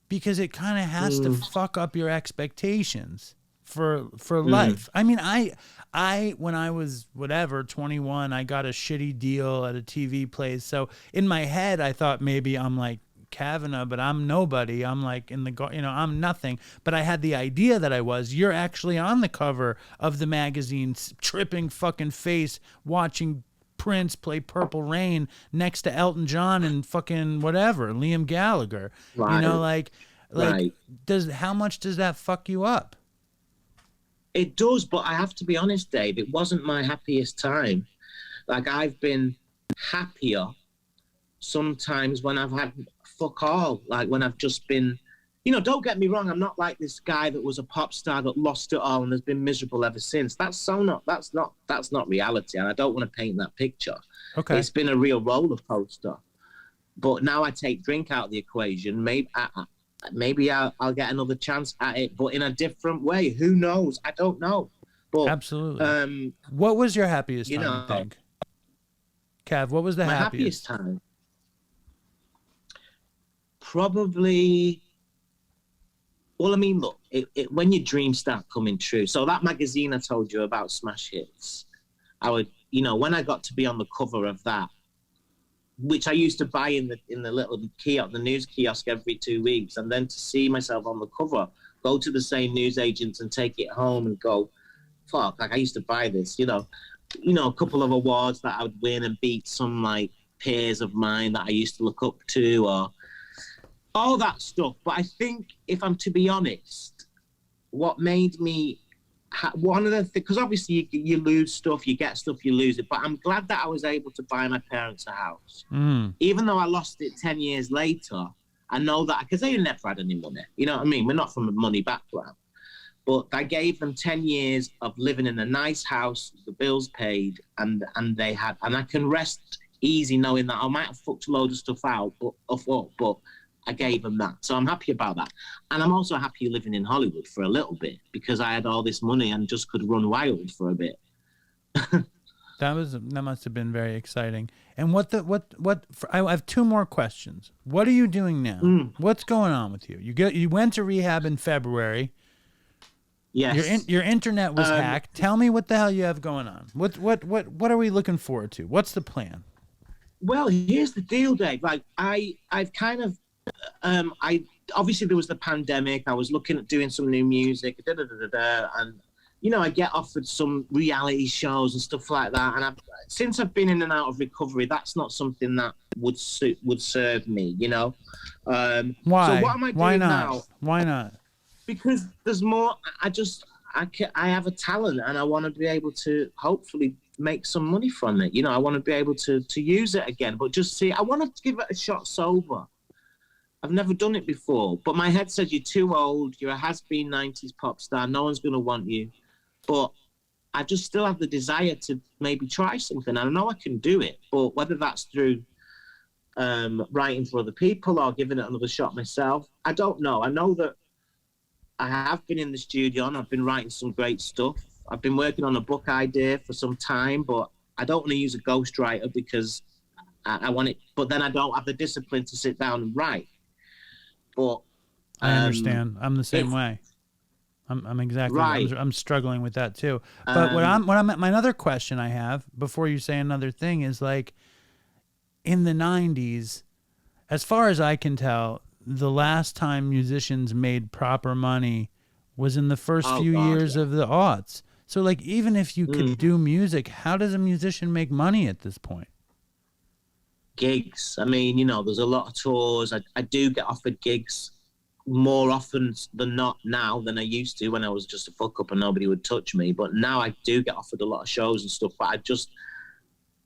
because it kind of has to fuck up your expectations for life. I mean, I when I was 21, I got a shitty deal at a TV place. So in my head, I thought maybe I'm like Kavana, but I'm nobody. I'm like I'm nothing. But I had the idea that I was. You're actually on the cover of the magazine, tripping fucking face, watching Prince play Purple Rain next to Elton John and fucking whatever, Liam Gallagher. Right. You know, like how much does that fuck you up? It does, but I have to be honest, Dave, it wasn't my happiest time. Like, I've been happier sometimes when I've had fuck all, like when I've just been, you know, don't get me wrong, I'm not like this guy that was a pop star that lost it all and has been miserable ever since. That's not reality, and I don't want to paint that picture. Okay. It's been a real roller coaster. But now I take drink out of the equation, maybe I'll get another chance at it, but in a different way. Who knows? I don't know. But absolutely. What was your happiest time, you think? Cav, what was the happiest time? Probably, well, I mean, look, when your dreams start coming true. So that magazine I told you about, Smash Hits, I would, you know, when I got to be on the cover of that, which I used to buy in the little kiosk, the news kiosk every 2 weeks, and then to see myself on the cover, go to the same news agents and take it home and go, fuck, like I used to buy this, you know, a couple of awards that I would win and beat some like peers of mine that I used to look up to, or all that stuff. But I think, if I'm to be honest, what made me one of the things, because obviously you lose stuff, you get stuff, you lose it, but I'm glad that I was able to buy my parents a house. Even though I lost it 10 years later, I know that, because they never had any money, you know what I mean? We're not from a money background. But I gave them 10 years of living in a nice house, the bills paid, and I can rest easy knowing that I might have fucked a load of stuff out, but I gave them that. So I'm happy about that. And I'm also happy living in Hollywood for a little bit, because I had all this money and just could run wild for a bit. That must have been very exciting. And I have two more questions. What are you doing now? What's going on with you? You went to rehab in February. Yes. Your internet was hacked. Tell me what the hell you have going on. What are we looking forward to? What's the plan? Well, here's the deal, Dave. Like I've kind of I obviously there was the pandemic. I was looking at doing some new music, and you know, I get offered some reality shows and stuff like that. And since I've been in and out of recovery, that's not something that would serve me. You know. Why? So what am I doing now? Why not? Because there's more. I have a talent, and I want to be able to hopefully make some money from it. You know, I want to be able to use it again. But just I want to give it a shot sober. I've never done it before. But my head says you're too old. You're a has-been 90s pop star. No one's going to want you. But I just still have the desire to maybe try something. I know I can do it, but whether that's through writing for other people or giving it another shot myself, I don't know. I know that I have been in the studio and I've been writing some great stuff. I've been working on a book idea for some time, but I don't want to use a ghostwriter because I want it, but then I don't have the discipline to sit down and write. But I understand. I'm the same way. I'm exactly right. I'm struggling with that too. But my another question I have before you say another thing is like, in the 90s, as far as I can tell, the last time musicians made proper money was in the first few years of the aughts. So like, even if you could do music, how does a musician make money at this point? Gigs. I mean, you know, there's a lot of tours. I do get offered gigs more often than not now than I used to when I was just a fuck up and nobody would touch me. But now I do get offered a lot of shows and stuff. But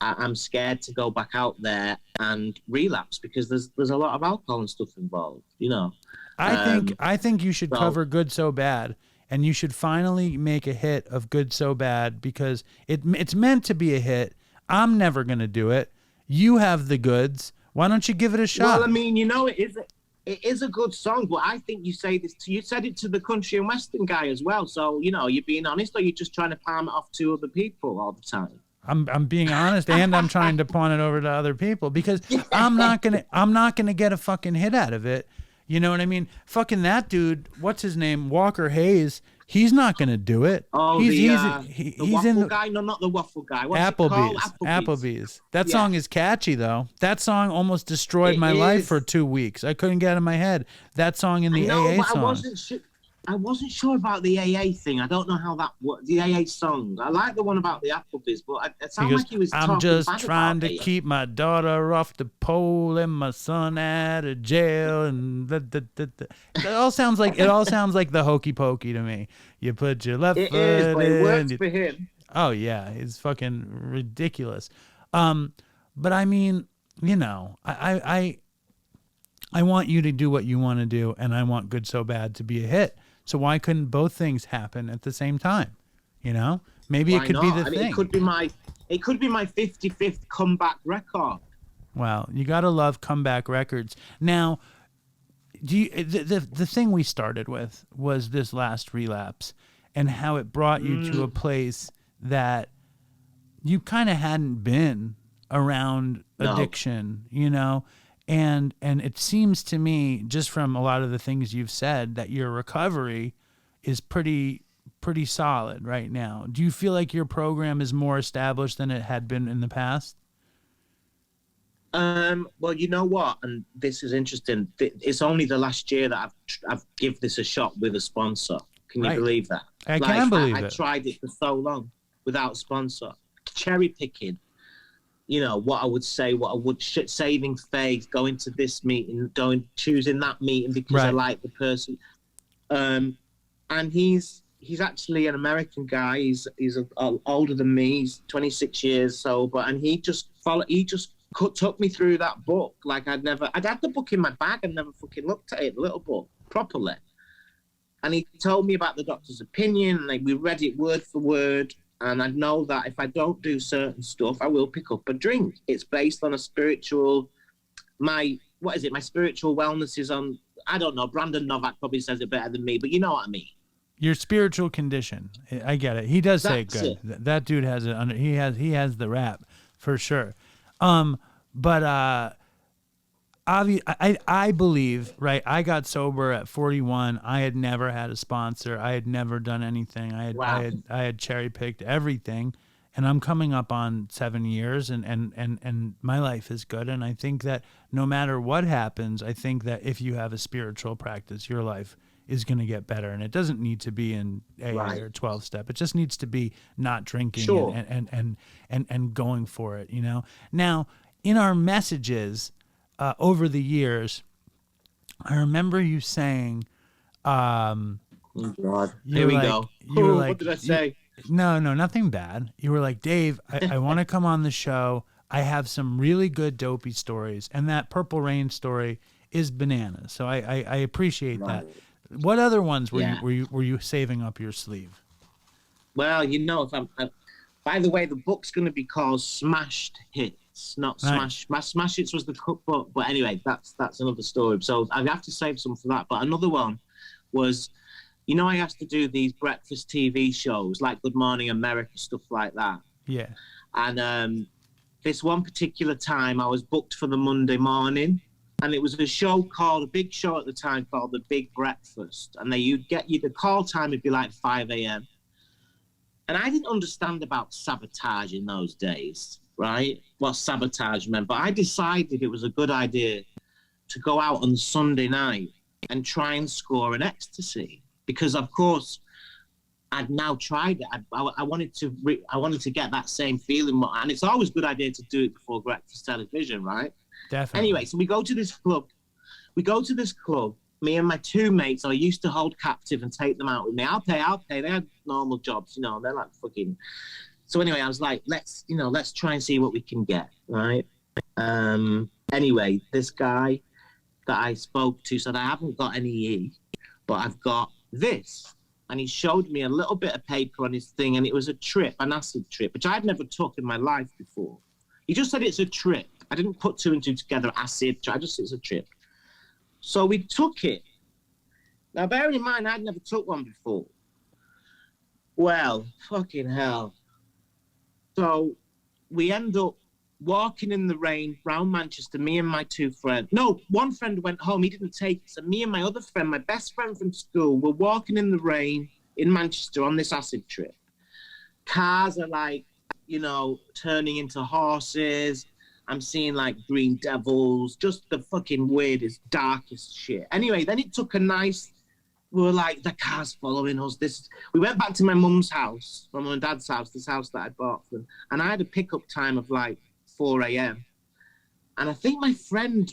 I'm scared to go back out there and relapse because there's a lot of alcohol and stuff involved, you know. I think you should cover Good So Bad, and you should finally make a hit of Good So Bad because it's meant to be a hit. I'm never gonna do it. You have the goods. Why don't you give it a shot? Well, I mean, you know, it is a good song, but I think you said it to the country and western guy as well. So, you know, you're being honest, or you're just trying to palm it off to other people all the time. I'm being honest, and I'm trying to pawn it over to other people because I'm not gonna get a fucking hit out of it. You know what I mean? Fucking that dude, what's his name? Walker Hayes. He's not gonna do it. Oh, he's the waffle guy? No, not the waffle guy. What's Applebee's. That song is catchy though. That song almost destroyed my life for 2 weeks. I couldn't get it in my head. That song in the AA song. I wasn't sure about the AA thing. I don't know how the AA song. I like the one about the Applebee's, but it sounded like he was talking I'm just bad trying about to AA. keep my daughter off the pole and my son out of jail, and it all sounds like the hokey pokey to me. You put your left foot in. But it works for him. Oh yeah, it's fucking ridiculous. But I mean, you know, I want you to do what you want to do, and I want Good So Bad to be a hit. So why couldn't both things happen at the same time? You know, maybe it could be the thing. It could be my 55th comeback record. Well, you gotta love comeback records. Now, the thing we started with was this last relapse and how it brought you to a place that you kind of hadn't been around addiction, you know. And it seems to me, just from a lot of the things you've said, that your recovery is pretty solid right now. Do you feel like your program is more established than it had been in the past? Well, you know what, and this is interesting. It's only the last year that I've give this a shot with a sponsor. Can you believe that? I can believe it. I tried it for so long without a sponsor, cherry picking. You know, what I would say, saving face, going to this meeting, choosing that meeting because I like the person. And he's actually an American guy. He's older than me. He's 26 years sober, and he just took me through that book. Like I'd had the book in my bag and never fucking looked at it, the little book, properly. And he told me about the doctor's opinion, and we read it word for word. And I know that if I don't do certain stuff, I will pick up a drink. It's based on a spiritual, my spiritual wellness is on, I don't know, Brandon Novak probably says it better than me, but you know what I mean. Your spiritual condition. I get it. He does say it good. That dude has it under, he has the rap for sure. I believe, right, I got sober at 41. I had never had a sponsor. I had never done anything. I had cherry picked everything, and I'm coming up on 7 years, and my life is good. And I think that no matter what happens, I think that if you have a spiritual practice, your life is going to get better. And it doesn't need to be in AA or 12 step. It just needs to be not drinking and going for it, you know? Now, in our messages, over the years, I remember you saying, oh God, here we go. What did I say? No, nothing bad. You were like, Dave, I want to come on the show. I have some really good dopey stories. And that Purple Rain story is bananas. So I appreciate that. Right. What other ones were Yeah. you saving up your sleeve? Well, if by the way, the book's going to be called Smashed Hits, not Nice. Smash Hits was the cookbook, but anyway, that's another story. So I have to save some for that. But another one was, I used to do these breakfast TV shows like Good Morning America, stuff like that. Yeah. And this one particular time, I was booked for the Monday morning, and it was a big show at the time called The Big Breakfast, and the call time would be like 5 a.m. And I didn't understand about sabotage in those days, right? What sabotage meant. But I decided it was a good idea to go out on Sunday night and try and score an ecstasy. Because, of course, I'd now tried it. I wanted to get that same feeling. And it's always a good idea to do it before breakfast television, right? Definitely. Anyway, so we go to this club. Me and my two mates I used to hold captive and take them out with me. I'll pay. They had normal jobs, they're like fucking. So anyway, I was like, let's try and see what we can get, right? Anyway, this guy that I spoke to said, I haven't got any E, but I've got this. And he showed me a little bit of paper on his thing, and it was an acid trip, which I'd never took in my life before. He just said it's a trip. I didn't put two and two together, acid. I just said it's a trip. So we took it. Now, bearing in mind, I'd never took one before. Well, fucking hell. So we end up walking in the rain around Manchester, me and my two friends. No, one friend went home. He didn't take it. So me and my other friend, my best friend from school, were walking in the rain in Manchester on this acid trip. Cars are like, turning into horses. I'm seeing like green devils, just the fucking weirdest, darkest shit. Anyway, then it took we were like, the car's following us. We went back to my mum's house, my mum and dad's house, this house that I bought for them. And I had a pickup time of like 4 a.m. And I think my friend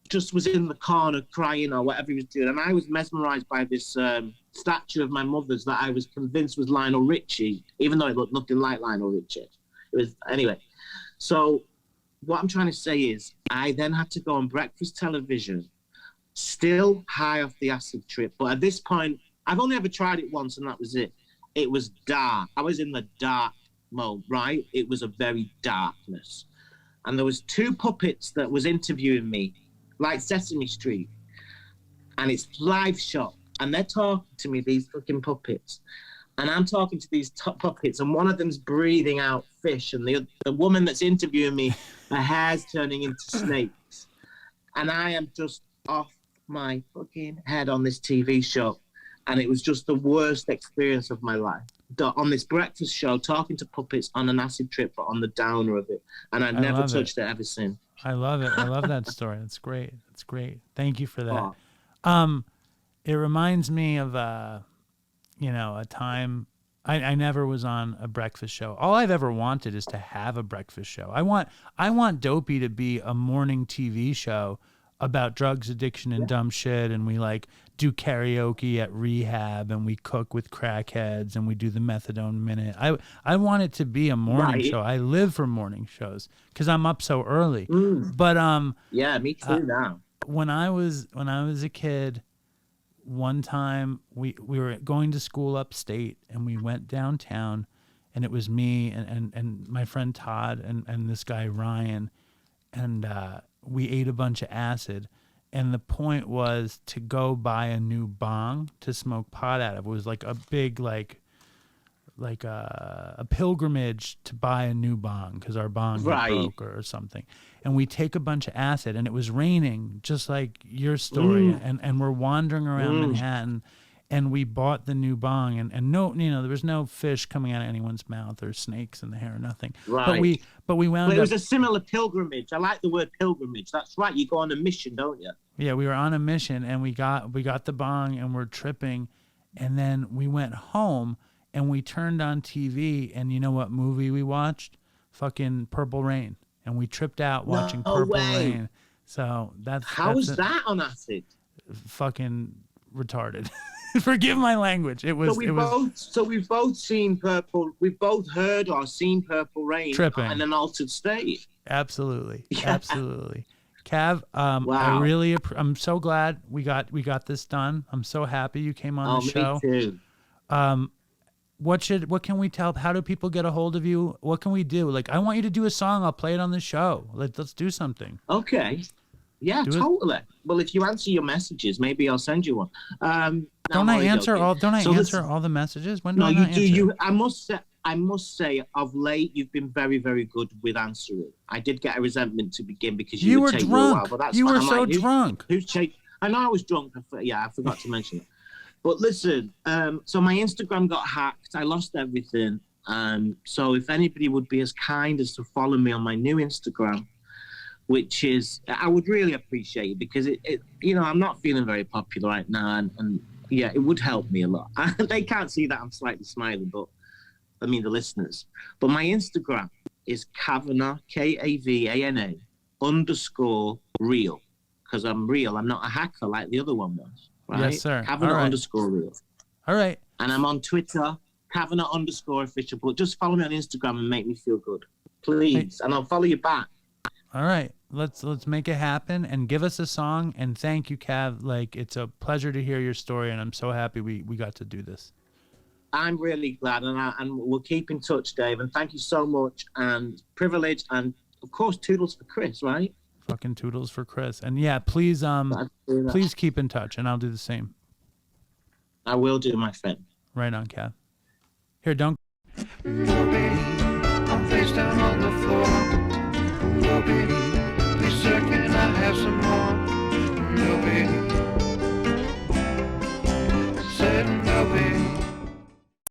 just was in the corner crying or whatever he was doing. And I was mesmerized by this statue of my mother's that I was convinced was Lionel Richie, even though it looked nothing like Lionel Richie. Anyway. So what I'm trying to say is I then had to go on breakfast television, still high off the acid trip. But at this point, I've only ever tried it once, and that was it. It was dark. I was in the dark mode, right? It was a very darkness. And there was two puppets that was interviewing me, like Sesame Street. And it's live shot. And they're talking to me, these fucking puppets. And I'm talking to these top puppets, and one of them's breathing out fish, and the woman that's interviewing me, her hair's turning into snakes. And I am just off my fucking head on this TV show. And it was just the worst experience of my life. On this breakfast show, talking to puppets on an acid trip, but on the downer of it. And I've never touched it ever since. I love it. I love that story. That's great. That's great. Thank you for that. Oh. It reminds me of a time I never was on a breakfast show. All I've ever wanted is to have a breakfast show. I want Dopey to be a morning TV show about drugs, addiction, and dumb shit, and we like do karaoke at rehab, and we cook with crackheads, and we do the methadone minute. I want it to be a morning show. I live for morning shows because I'm up so early. But yeah, me too now. When I was a kid, one time we were going to school upstate, and we went downtown, and it was me and my friend Todd and this guy Ryan, and we ate a bunch of acid, and the point was to go buy a new bong to smoke pot out of. It was like a big like a pilgrimage to buy a new bong because our bong broke or something. And we take a bunch of acid, and it was raining, just like your story. And we're wandering around Manhattan, and we bought the new bong, and no, there was no fish coming out of anyone's mouth or snakes in the hair or nothing. Right. But we wound up. It was a similar pilgrimage. I like the word pilgrimage. That's right. You go on a mission, don't you? Yeah, we were on a mission, and we got the bong, and we're tripping, and then we went home, and we turned on TV, and you know what movie we watched? Fucking Purple Rain. And we tripped out watching Purple Rain. So that's was that on acid? Fucking retarded. Forgive my language. It was. So we've both seen Purple. We've both heard or seen Purple Rain tripping in an altered state. Absolutely, absolutely. Cav, I Wow. really, I'm so glad we got this done. I'm so happy you came on the show. Me too. What can we tell? How do people get a hold of you? What can we do? Like, I want you to do a song. I'll play it on the show. Let's do something. Okay. Yeah, totally. Well, if you answer your messages, maybe I'll send you one. Don't I answer all the messages? When do I not answer? I must say, of late, you've been very, very good with answering. I did get a resentment to begin because you were take drunk. You a while, but that's you fine. were so drunk. I know I was drunk. I forgot to mention it. But listen, so my Instagram got hacked. I lost everything. So if anybody would be as kind as to follow me on my new Instagram, which is, I would really appreciate it because I'm not feeling very popular right now. And yeah, it would help me a lot. They can't see that I'm slightly smiling, but I mean the listeners. But my Instagram is Kavana, Kavana _real. Because I'm real. I'm not a hacker like the other one was. Right? Yes, sir. Kavana _real. All right. And I'm on Twitter, Kavana _official. But just follow me on Instagram and make me feel good. Please. And I'll follow you back. All right. Let's make it happen and give us a song. And thank you, Cav. Like, it's a pleasure to hear your story, and I'm so happy we got to do this. I'm really glad, and we'll keep in touch, Dave. And thank you so much, and privilege, and of course, toodles for Chris, right? Fucking toodles for Chris. And yeah, please please keep in touch, and I'll do the same. I will do, my friend. Right on, Cav. Here, don't. No, baby, I'm face down on the floor. No, baby, please, sir, can I have some more? No, baby.